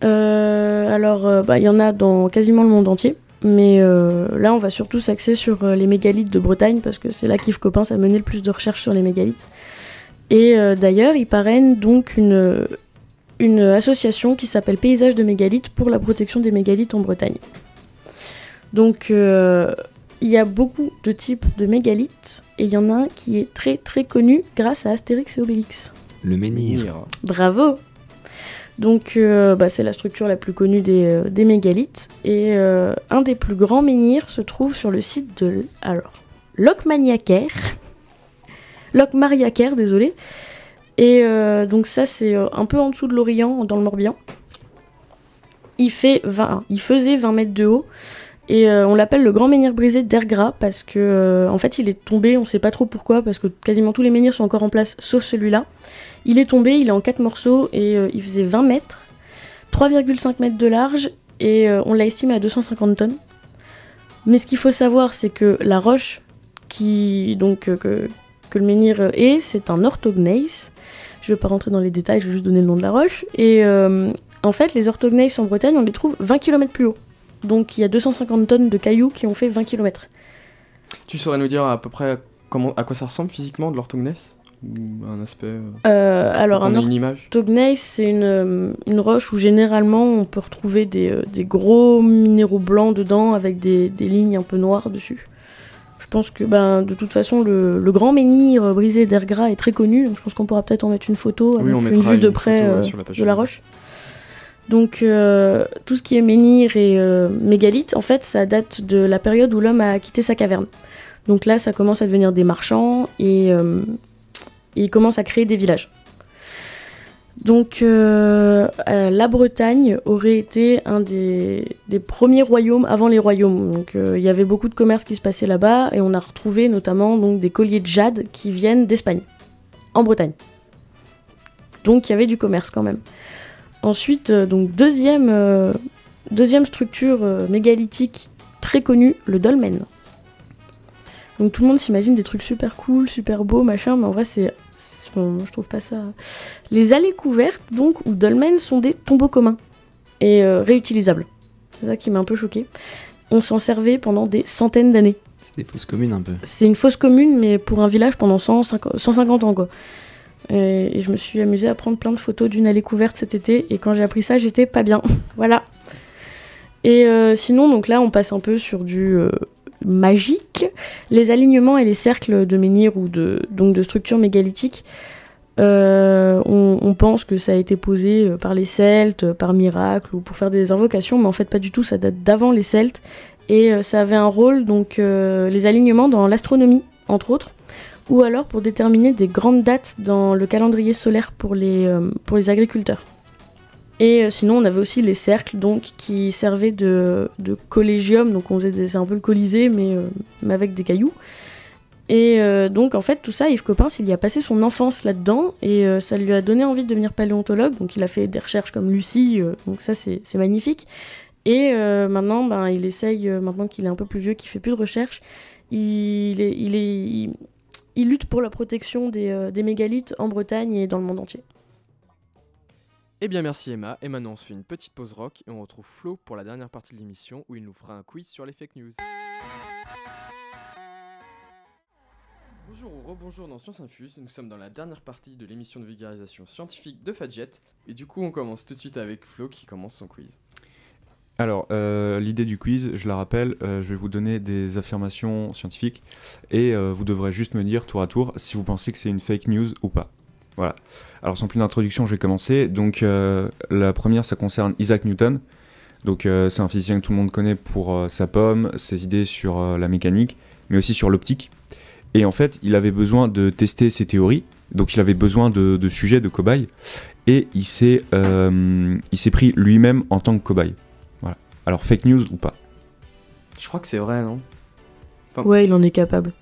Il y en a dans quasiment le monde entier. Mais là, on va surtout s'axer sur les mégalithes de Bretagne, parce que c'est là qu'Yves Coppens a mené le plus de recherches sur les mégalithes. Et d'ailleurs, il parraine donc une association qui s'appelle Paysage de mégalithes pour la protection des mégalithes en Bretagne. Donc, il y a beaucoup de types de mégalithes, et il y en a un qui est très très connu grâce à Astérix et Obélix. Le menhir. Bravo! Donc, c'est la structure la plus connue des mégalithes. Et un des plus grands menhirs se trouve sur le site de Locmariaquer, désolé. Et donc ça, c'est un peu en dessous de l'Orient, dans le Morbihan. Il faisait 20 mètres de haut. Et on l'appelle le grand menhir brisé d'Ergras parce que en fait il est tombé, on sait pas trop pourquoi, parce que quasiment tous les menhirs sont encore en place sauf celui-là. Il est tombé, il est en 4 morceaux et il faisait 20 mètres, 3,5 mètres de large et on l'a estimé à 250 tonnes. Mais ce qu'il faut savoir, c'est que la roche que le menhir est, c'est un orthogneiss. Je vais pas rentrer dans les détails, je vais juste donner le nom de la roche. Et en fait, les orthogneiss en Bretagne, on les trouve 20 km plus haut. Donc il y a 250 tonnes de cailloux qui ont fait 20 km. Tu saurais nous dire à peu près à quoi ça ressemble physiquement de l'orthogneiss ? Ou un aspect alors un une image. orthogneiss, c'est une roche où généralement on peut retrouver des gros minéraux blancs dedans avec des lignes un peu noires dessus. Je pense que de toute façon le grand menhir brisé d'Ergras est très connu, donc je pense qu'on pourra peut-être en mettre une photo avec une vue de près de la roche. Donc tout ce qui est menhir et mégalithe, en fait, ça date de la période où l'homme a quitté sa caverne. Donc là, ça commence à devenir des marchands et il commence à créer des villages. Donc la Bretagne aurait été un des premiers royaumes avant les royaumes. Donc il y avait beaucoup de commerce qui se passait là-bas et on a retrouvé notamment donc, des colliers de jade qui viennent d'Espagne, en Bretagne. Donc il y avait du commerce quand même. Ensuite, donc deuxième structure mégalithique très connue, le dolmen. Donc tout le monde s'imagine des trucs super cool, super beaux, machin, mais en vrai je trouve pas ça. Les allées couvertes, donc, ou dolmens, sont des tombeaux communs et réutilisables. C'est ça qui m'a un peu choquée. On s'en servait pendant des centaines d'années. C'est des fosses communes un peu. C'est une fosse commune, mais pour un village pendant 150 ans, quoi. Et je me suis amusée à prendre plein de photos d'une allée couverte cet été, et quand j'ai appris ça, j'étais pas bien. Voilà. Et sinon, donc là, on passe un peu sur du magique. Les alignements et les cercles de menhirs ou de structures mégalithiques, on pense que ça a été posé par les Celtes, par miracle, ou pour faire des invocations, mais en fait pas du tout, ça date d'avant les Celtes, et ça avait un rôle, donc les alignements dans l'astronomie, entre autres, ou alors pour déterminer des grandes dates dans le calendrier solaire pour les agriculteurs. Et sinon, on avait aussi les cercles donc, qui servaient de collégium. Donc, c'est un peu le Colisée, mais avec des cailloux. Et donc, en fait, tout ça, Yves Coppens, il y a passé son enfance là-dedans. Et ça lui a donné envie de devenir paléontologue. Donc, il a fait des recherches comme Lucie. Donc, ça, c'est magnifique. Et maintenant, il essaye, maintenant qu'il est un peu plus vieux, qu'il fait plus de recherches, il lutte pour la protection des mégalithes en Bretagne et dans le monde entier. Eh bien merci Emma, et maintenant on se fait une petite pause rock et on retrouve Flo pour la dernière partie de l'émission où il nous fera un quiz sur les fake news. Bonjour ou rebonjour dans Science Infuse, nous sommes dans la dernière partie de l'émission de vulgarisation scientifique de Fadjet, et du coup on commence tout de suite avec Flo qui commence son quiz. Alors, l'idée du quiz, je la rappelle, je vais vous donner des affirmations scientifiques et vous devrez juste me dire tour à tour si vous pensez que c'est une fake news ou pas. Voilà. Alors, sans plus d'introduction, je vais commencer. Donc, la première, ça concerne Isaac Newton. Donc, c'est un physicien que tout le monde connaît pour sa pomme, ses idées sur la mécanique, mais aussi sur l'optique. Et en fait, il avait besoin de tester ses théories. Donc, il avait besoin de sujets, de cobayes. Et il s'est pris lui-même en tant que cobaye. Voilà. Alors, fake news ou pas? Je crois que c'est vrai, non? Ouais, il en est capable.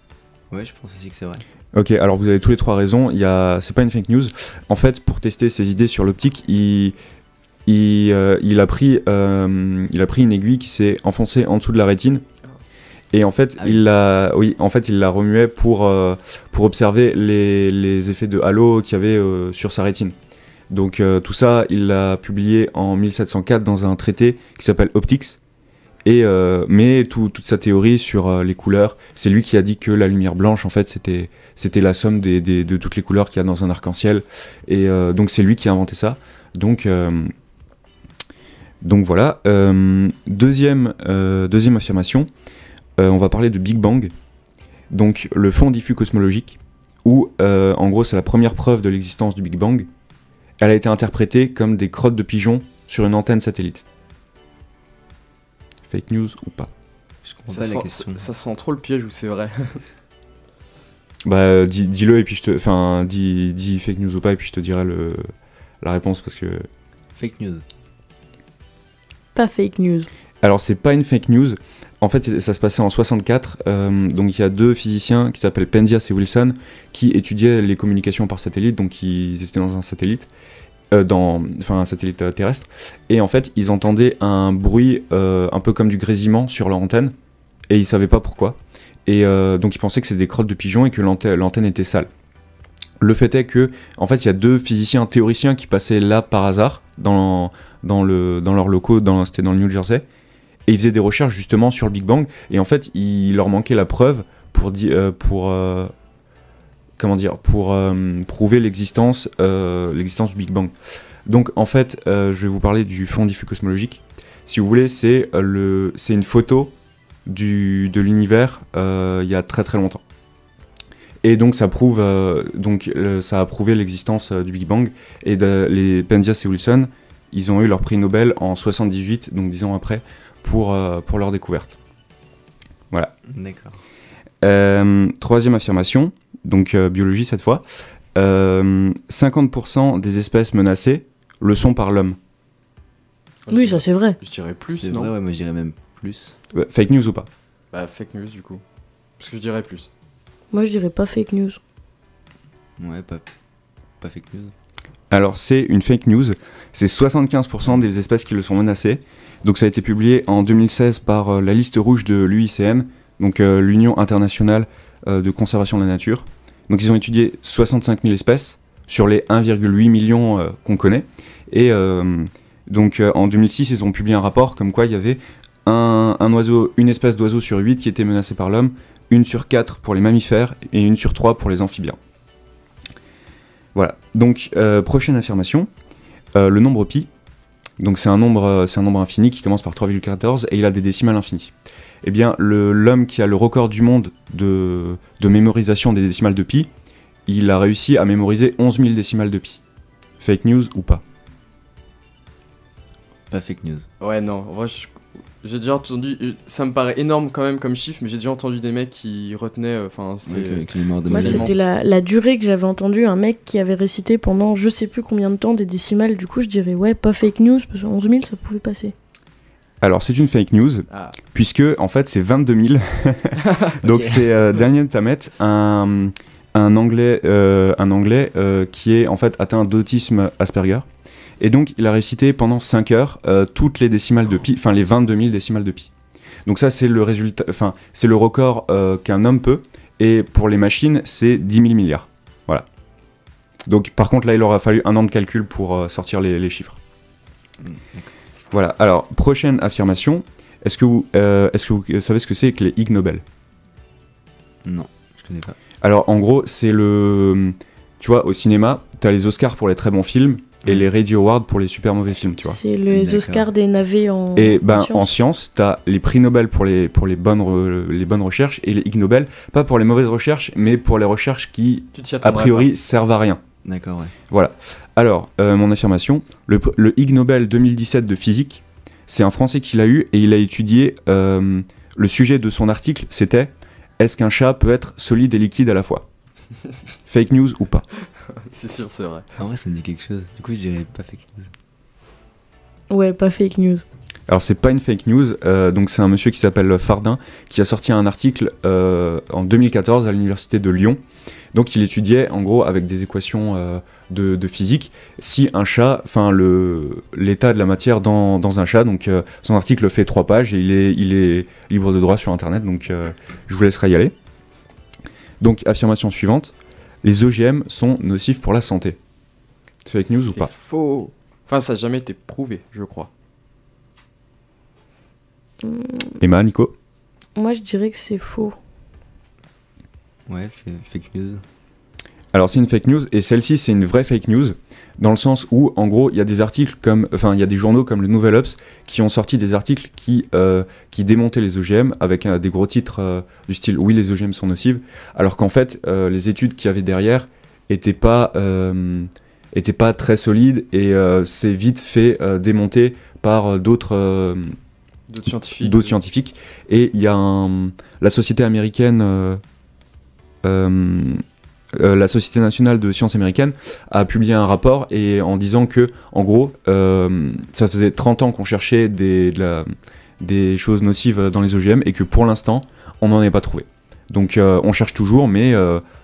Ouais, je pense aussi que c'est vrai. Ok, alors vous avez tous les trois raison, c'est pas une fake news. En fait, pour tester ses idées sur l'optique, il a pris une aiguille qui s'est enfoncée en dessous de la rétine. Et en fait, il la remuait pour observer les effets de halo qu'il y avait sur sa rétine. Donc tout ça, il l'a publié en 1704 dans un traité qui s'appelle Optics. Mais toute sa théorie sur les couleurs, c'est lui qui a dit que la lumière blanche, en fait, c'était la somme de toutes les couleurs qu'il y a dans un arc-en-ciel. Et donc c'est lui qui a inventé ça. Donc voilà. Deuxième affirmation, on va parler de Big Bang. Donc le fond diffus cosmologique, où en gros c'est la première preuve de l'existence du Big Bang. Elle a été interprétée comme des crottes de pigeons sur une antenne satellite. Fake news ou pas? Je comprends pas la question. Ça sent trop le piège ou c'est vrai? Bah dis-le et puis dis fake news ou pas et puis je te dirai la réponse parce que... Fake news. Pas fake news. Alors c'est pas une fake news, en fait ça se passait en 64, donc il y a deux physiciens qui s'appellent Penzias et Wilson qui étudiaient les communications par satellite, donc ils étaient dans un satellite, un satellite terrestre, et en fait ils entendaient un bruit un peu comme du grésillement sur leur antenne, et ils savaient pas pourquoi, et donc ils pensaient que c'était des crottes de pigeons et que l'antenne était sale. Le fait est que, en fait, il y a deux physiciens théoriciens qui passaient là par hasard, dans leurs locaux, c'était dans le New Jersey, et ils faisaient des recherches justement sur le Big Bang, et en fait il leur manquait la preuve pour prouver l'existence du Big Bang. Donc en fait, je vais vous parler du fond diffus cosmologique. Si vous voulez, c'est une photo de l'univers il y a très très longtemps. Et donc ça prouve, ça a prouvé l'existence du Big Bang. Et les Penzias et Wilson, ils ont eu leur prix Nobel en 78, donc 10 ans après, pour leur découverte. Voilà. D'accord. Troisième affirmation. Donc biologie cette fois, 50% des espèces menacées le sont par l'homme. Oui, ça c'est vrai. Je dirais plus, C'est non? vrai, ouais, moi je dirais même plus. Fake news ou pas? Bah fake news du coup. Parce que je dirais plus. Moi je dirais pas fake news. Ouais, pas fake news. Alors c'est une fake news, c'est 75% des espèces qui le sont menacées. Donc ça a été publié en 2016 par la liste rouge de l'UICN, donc l'Union internationale de conservation de la nature. Donc ils ont étudié 65 000 espèces sur les 1,8 million qu'on connaît. Et donc en 2006, ils ont publié un rapport comme quoi il y avait une espèce d'oiseau sur 8 qui était menacée par l'homme, 1 sur 4 pour les mammifères et 1 sur 3 pour les amphibiens. Voilà, donc prochaine affirmation, le nombre pi. Donc c'est un nombre infini qui commence par 3,14 et il a des décimales infinies. Eh bien, l'homme qui a le record du monde de mémorisation des décimales de pi, il a réussi à mémoriser 11 000 décimales de pi. Fake news ou pas? Pas fake news. Ouais, non, en vrai, J'ai déjà entendu, ça me paraît énorme quand même comme chiffre, mais j'ai déjà entendu des mecs qui retenaient, enfin Moi c'était la durée que j'avais entendue, un mec qui avait récité pendant je sais plus combien de temps des décimales, du coup je dirais ouais, pas fake news, parce que 11 000 ça pouvait passer. Alors c'est une fake news, puisque en fait c'est 22 000. Donc c'est Daniel Tammet, un anglais qui est en fait atteint d'autisme Asperger. Et donc, il a récité pendant 5 heures toutes les décimales de pi, enfin les 22 000 décimales de pi. Donc ça, c'est le résultat, enfin c'est le record qu'un homme peut. Et pour les machines, c'est 10 000 milliards. Voilà. Donc par contre, là, il aura fallu 1 an de calcul pour sortir les chiffres. Voilà. Alors, prochaine affirmation. Est-ce que vous savez ce que c'est que les Ig Nobel? Non, je connais pas. Alors, en gros, c'est le... Tu vois, au cinéma, t'as les Oscars pour les très bons films. Et les Radio Awards pour les super mauvais films, tu vois. C'est les Oscars des navets en en sciences, t'as les prix Nobel pour les bonnes recherches et les Ig Nobel, pas pour les mauvaises recherches, mais pour les recherches qui, a priori, servent à rien. D'accord, ouais. Voilà. Alors, mon affirmation, le Ig Nobel 2017 de physique, c'est un Français qui l'a eu et il a étudié, le sujet de son article, c'était « Est-ce qu'un chat peut être solide et liquide à la fois ?» Fake news ou pas? C'est sûr, c'est vrai. En vrai, ça me dit quelque chose. Du coup, je dirais pas fake news. Ouais, pas fake news. Alors, c'est pas une fake news. Donc, c'est un monsieur qui s'appelle Fardin qui a sorti un article en 2014 à l'université de Lyon. Donc, il étudiait, en gros, avec des équations de physique, si un chat, enfin, l'état de la matière dans un chat. Donc, son article fait 3 pages et il est libre de droit sur Internet. Donc, je vous laisserai y aller. Donc, affirmation suivante. Les OGM sont nocifs pour la santé. C'est fake news ou pas? C'est faux. Enfin, ça n'a jamais été prouvé, je crois. Emma, Nico? Moi, je dirais que c'est faux. Ouais, fake news. Alors, c'est une fake news, et celle-ci, c'est une vraie fake news, dans le sens où, en gros, il y a des articles comme... Enfin, il y a des journaux comme le Nouvel Obs qui ont sorti des articles qui démontaient les OGM avec des gros titres du style « Oui, les OGM sont nocives », alors qu'en fait, les études qu'il y avait derrière étaient pas très solides, et c'est vite fait démonter par d'autres scientifiques. Et il y a la société américaine... la Société nationale de sciences américaine a publié un rapport et en disant que, en gros, ça faisait 30 ans qu'on cherchait des choses nocives dans les OGM et que pour l'instant, on n'en est pas trouvé. Donc on cherche toujours, mais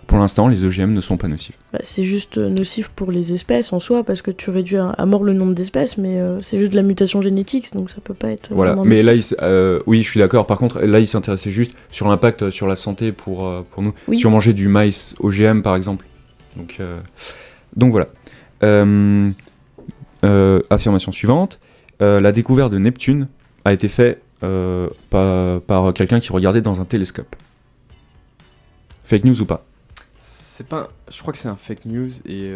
pour l'instant, les OGM ne sont pas nocifs. Bah, c'est juste nocif pour les espèces en soi, parce que tu réduis à mort le nombre d'espèces, mais c'est juste de la mutation génétique, donc ça peut pas être voilà. Mais nocif. Là, oui, je suis d'accord. Par contre, là, il s'intéressait juste sur l'impact sur la santé pour nous. Oui. Si on mangeait du maïs OGM, par exemple. Donc voilà. Affirmation suivante. La découverte de Neptune a été faite par quelqu'un qui regardait dans un télescope. Fake news ou pas? C'est pas. Je crois que c'est un fake news et.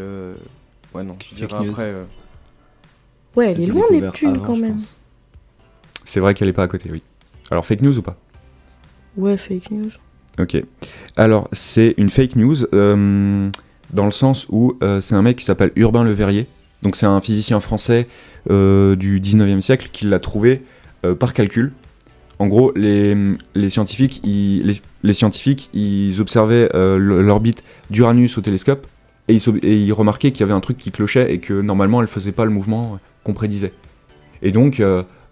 Ouais, non, je dirais après. Ouais, elle est loin Neptune avant, quand même. C'est vrai qu'elle est pas à côté, oui. Alors, fake news ou pas? Ouais, fake news. Ok. Alors, c'est une fake news dans le sens où c'est un mec qui s'appelle Urbain Le Verrier. Donc, c'est un physicien français du 19e siècle qui l'a trouvé par calcul. En gros, les scientifiques, ils observaient l'orbite d'Uranus au télescope et ils remarquaient qu'il y avait un truc qui clochait et que normalement elle faisait pas le mouvement qu'on prédisait. Et donc,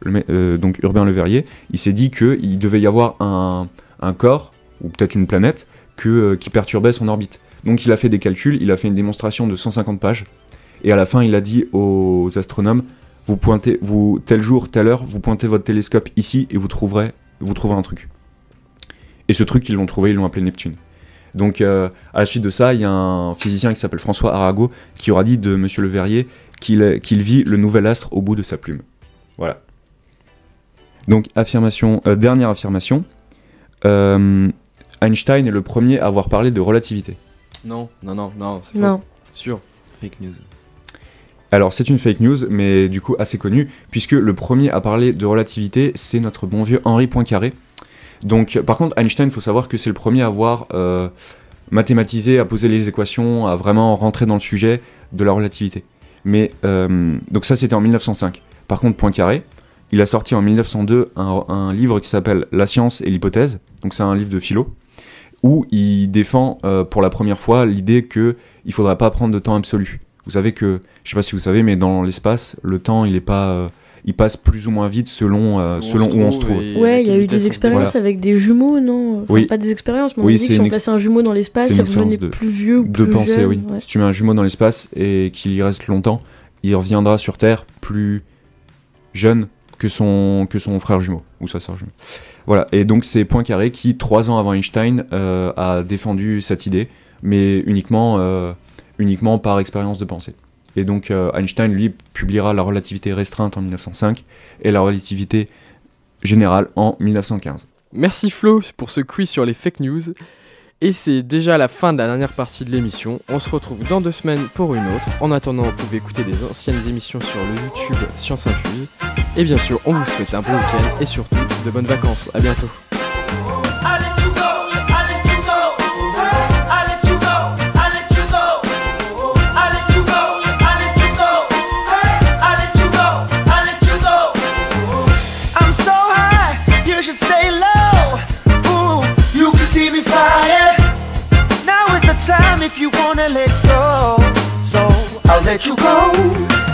donc Urbain Le Verrier, il s'est dit qu'il devait y avoir un corps, ou peut-être une planète, qui perturbait son orbite. Donc il a fait des calculs, il a fait une démonstration de 150 pages, et à la fin il a dit aux astronomes, tel jour, telle heure, vous pointez votre télescope ici et vous trouverez un truc. Et ce truc, ils l'ont trouvé, ils l'ont appelé Neptune. Donc, à la suite de ça, il y a un physicien qui s'appelle François Arago qui aura dit de Monsieur Le Verrier qu'il vit le nouvel astre au bout de sa plume. Voilà. Donc, dernière affirmation. Einstein est le premier à avoir parlé de relativité. Non, c'est faux. Sûr. Fake news. Alors c'est une fake news, mais du coup assez connue, puisque le premier à parler de relativité, c'est notre bon vieux Henri Poincaré. Donc par contre Einstein, il faut savoir que c'est le premier à avoir mathématisé, à poser les équations, à vraiment rentrer dans le sujet de la relativité. Mais donc ça c'était en 1905. Par contre Poincaré, il a sorti en 1902 un livre qui s'appelle La science et l'hypothèse, donc c'est un livre de philo, où il défend pour la première fois l'idée qu'il ne faudra pas prendre de temps absolu. Vous savez que, je ne sais pas si vous savez, mais dans l'espace, le temps, il passe plus ou moins vite selon où on se trouve. Ouais, il y a eu des expériences avec des jumeaux, non? Enfin, oui. Pas des expériences, mais on dit que si on plaçait un jumeau dans l'espace, il revenait plus vieux ou plus jeune. De penser, oui. Ouais. Si tu mets un jumeau dans l'espace et qu'il y reste longtemps, il reviendra sur Terre plus jeune que son frère jumeau ou sa sœur jumeau. Voilà, et donc c'est Poincaré qui, 3 ans avant Einstein, a défendu cette idée, mais uniquement par expérience de pensée. Et donc Einstein, lui, publiera la relativité restreinte en 1905 et la relativité générale en 1915. Merci Flo pour ce quiz sur les fake news. Et c'est déjà la fin de la dernière partie de l'émission. On se retrouve dans 2 semaines pour une autre. En attendant, vous pouvez écouter des anciennes émissions sur le YouTube Science Infuse. Et bien sûr, on vous souhaite un bon week-end et surtout de bonnes vacances. À bientôt. If you wanna let go, so I'll let you go.